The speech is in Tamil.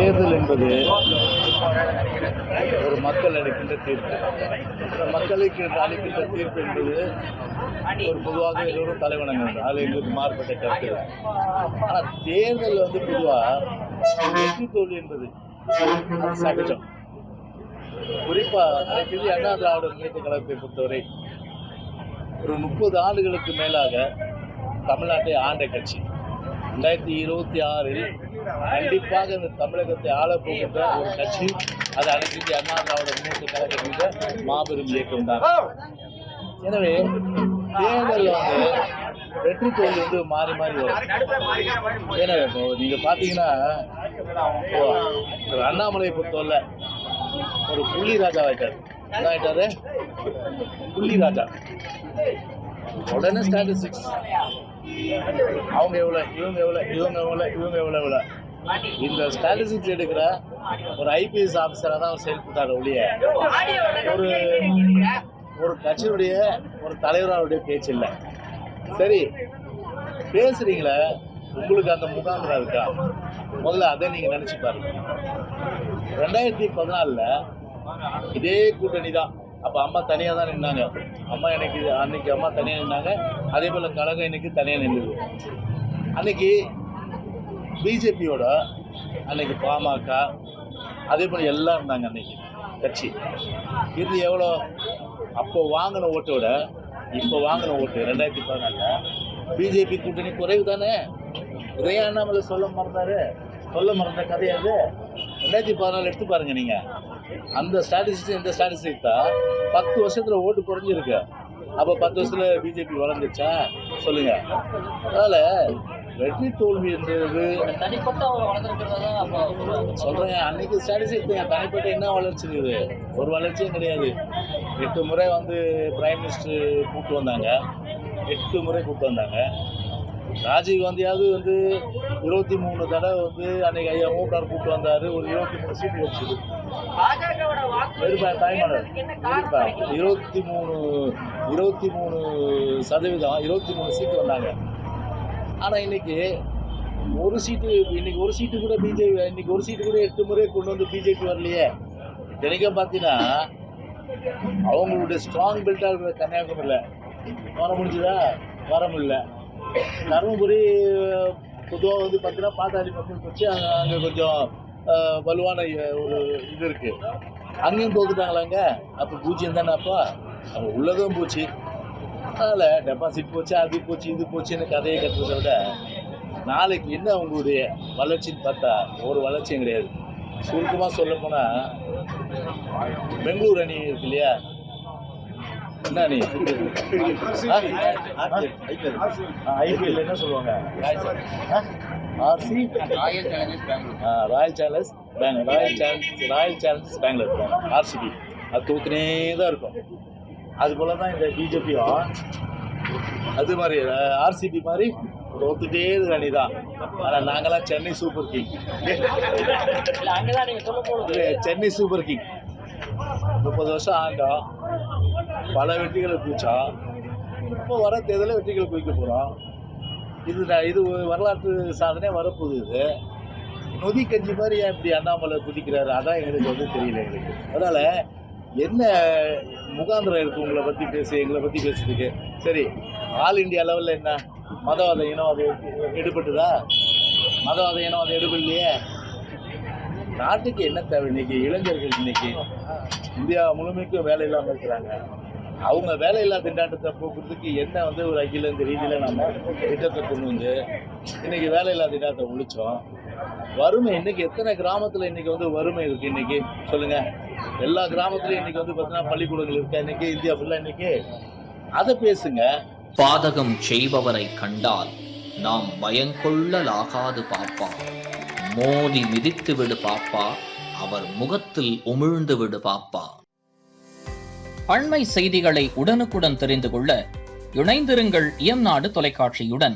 தேர்தல் என்பது ஒரு மக்கள் அளிக்கின்ற தீர்ப்பு. மக்களுக்கு அளிக்கின்ற தீர்ப்பு என்பது ஒரு பொதுவாக எல்லோரும் தலைவணங்க, அதில் எங்களுக்கு மாறுபட்ட கருத்து. ஆனால் தேர்தல் பொதுவாக வெற்றி தோல்வி என்பது சகஜம். குறிப்பாக அனைத்து அண்ணா திராவிட முன்னேற்ற கழகத்தை பொறுத்தவரை ஒரு 30 ஆண்டுகளுக்கு மேலாக தமிழ்நாட்டை ஆண்ட கட்சி. 2026 கண்டிப்பாக இந்த தமிழகத்தை ஆளப்போகின்ற ஒரு கட்சி அது அனைத்து அண்ணா திராவிட முன்னேற்ற கழகத்தின் மாபெரும் இயக்கம் தான். எனவே தேர்தல் வெற்றி தோல்வி மாறி மாறி வரும். ஏன்னா இப்போ நீங்க பாத்தீங்கன்னா அண்ணாமலையை பொறுத்தவரை ஒரு புள்ளி ராஜா ஆயிட்டாரு. என்ன ஆயிட்டாரு? புள்ளி ராஜா. உடனே ஸ்டாட்டிஸ்டிக்ஸ், அவங்க எவ்வளவு, இவங்க எவ்வளவு, இவங்க எவ்வளவு, இவங்க எவ்வளவு. இந்த ஸ்டாட்டிஸ்டிக்ஸ் எடுக்கிற ஒரு ஐபிஎஸ் ஆஃபீஸராக தான் அவர் செயல்பட்டார் ஒழிய ஒரு கட்சியுடைய ஒரு தலைவராவுடைய பேச்சு இல்லை. சரி, பேசுறீங்களே, உங்களுக்கு அந்த முகாந்திரம் இருக்கா? முதல்ல அதை நீங்க நினைச்சு பாருங்க. 2014 இதே கூட்டணி தான். அப்ப அம்மா தனியா தான் நின்னாங்க. அன்னைக்கு அம்மா தனியா நின்னாங்க. அதே போல கழகம் இன்னைக்கு தனியா நின்றுது. அன்னைக்கு பிஜேபியோட, அன்னைக்கு பாமக, அதே போல எல்லாம் இருந்தாங்க. அன்னைக்கு கட்சி இது எவ்வளோ அப்போ வாங்கின ஓட்டோட இப்போ வாங்கின ஓட்டு 2014 பிஜேபி கூட்டணி குறைவு தானே. இதையே அண்ணாமலை சொல்ல மறந்த கதையாது. 2014 எடுத்து பாருங்க நீங்க. அந்த ஸ்டாட்டிஸ்டிக்ஸ் இந்த ஸ்டாட்டிஸ்டிக்ஸ் தான் 10 வருஷத்துல ஓட்டு குறைஞ்சிருக்கு. அப்போ 10 வருஷத்துல பிஜேபி வளர்ந்துச்சா சொல்லுங்க. அதனால வெற்றி தோல்வி என்றது சொல்றேன். அன்னைக்கு ஸ்டாட்டிஸ்டிக்ஸ் தனிப்பட்ட என்ன வளர்ச்சி இருக்குது? ஒரு வளர்ச்சியும் கிடையாது. 8 முறை பிரைம் மினிஸ்டர் கூப்பிட்டு வந்தாங்க. 8 முறை கூப்பிட்டு வந்தாங்க. ராஜீவ் காந்தியாவது 23 தடவை அன்னைக்கு ஐயா மூப்பனார் கூப்பிட்டு வந்தாரு. ஒரு 23 சீட்டு வச்சுது. தாய்மானவர் 23% சீட்டு வந்தாங்க. ஆனா இன்னைக்கு ஒரு சீட்டு கூட பிஜேபி, இன்னைக்கு ஒரு சீட்டு கூட 8 முறை கொண்டு பிஜேபி வரலையே. தினைக்கும் பார்த்தீங்கன்னா அவங்களுடைய ஸ்ட்ராங் பெல்ட்டா இருக்கிற கன்னியாகுமரியில வர முடிஞ்சுதா? வர முடியல. தருமபுரி பொதுவாக பார்த்தீங்கன்னா பாட்டாளி மக்கள் வச்சு அங்கே கொஞ்சம் வலுவான ஒரு இது இருக்கு. அங்கேயும் தோத்துட்டாங்களாங்க. அப்போ பூஜ்ஜியம் தானே. அப்போ அவங்க உள்ளதும் போச்சு. அதனால் டெபாசிட் போச்சு, அது போச்சு, இது போச்சுன்னு கதையை கட்டுறதை விட நாளைக்கு என்ன அவங்களுடைய வளர்ச்சின்னு பார்த்தா ஒரு வளர்ச்சியும் கிடையாது. சுருக்கமாக சொல்ல போனால் பெங்களூர் அணி இருக்கு இல்லையா? என்ன அணி? ஐபிஎல் என்ன சொல்லுவாங்க? Royal challengers Bangalore, RCB. அது தோத்துனே தான் இருக்கும். அது போல தான் இந்த பிஜேபியும் அது மாதிரி ஆர்சிபி மாதிரி தோத்துட்டே இருக்கிற அணி தான். ஆனால் நாங்களாம் Chennai super king. Chennai super king 30 வருஷம் ஆண்டோம். பல வெற்றிகளை குவிச்சோம். இப்போ வர தேர்தலில் வெற்றிகளை குவிக்க போகிறோம். இது வரலாற்று சாதனை வரப்போகுது. இது நொதி கஞ்சி மாதிரி ஏன் இப்படி அண்ணாமலை குதிக்கிறாரு? அதான் எங்களுக்கு தெரியல எங்களுக்கு. அதனால என்ன முகாந்திரம் இருக்கு உங்களை பற்றி எங்களை பற்றி பேசுறதுக்கு? சரி, ஆல் இண்டியா லெவலில் என்ன மதவாத இனவாதம் எடுபட்டுதா? மதவாத இனவாதம் எடுபடலையே. நாட்டுக்கு என்ன தேவை? இன்னைக்கு இளைஞர்கள் இன்னைக்கு இந்தியா முழுமைக்கும் வேலை இல்லாமல் இருக்கிறாங்க. அவங்க வேலையில்லா திண்டாட்டத்தை போக்குறதுக்கு என்ன ஒரு அகில இந்த ரீதியில் நம்ம திட்டத்தை கொண்டு இன்னைக்கு வேலையில்லா திண்டாட்டத்தை ஒழிச்சோம். வறுமை இன்னைக்கு எத்தனை கிராமத்தில் இன்னைக்கு வறுமை இருக்கு? இன்னைக்கு சொல்லுங்க. எல்லா கிராமத்துலையும் இன்னைக்கு பார்த்தீங்கன்னா பள்ளிக்கூடங்கள் இருக்கா? இன்னைக்கு இந்தியா ஃபுல்லா இன்னைக்கு அதை பேசுங்க. பாதகம் செய்பவரை கண்டால் நாம் பயங்கொள்ளலாகாது பாப்பா. மோதி மிதித்து விடு பாப்பா, அவர் முகத்தில் உமிழ்ந்து விடு பாப்பா. அண்மை செய்திகளை உடனுக்குடன் தெரிந்து கொள்ள இணைந்திருங்கள் இயம்நாடு தொலைக்காட்சியுடன்.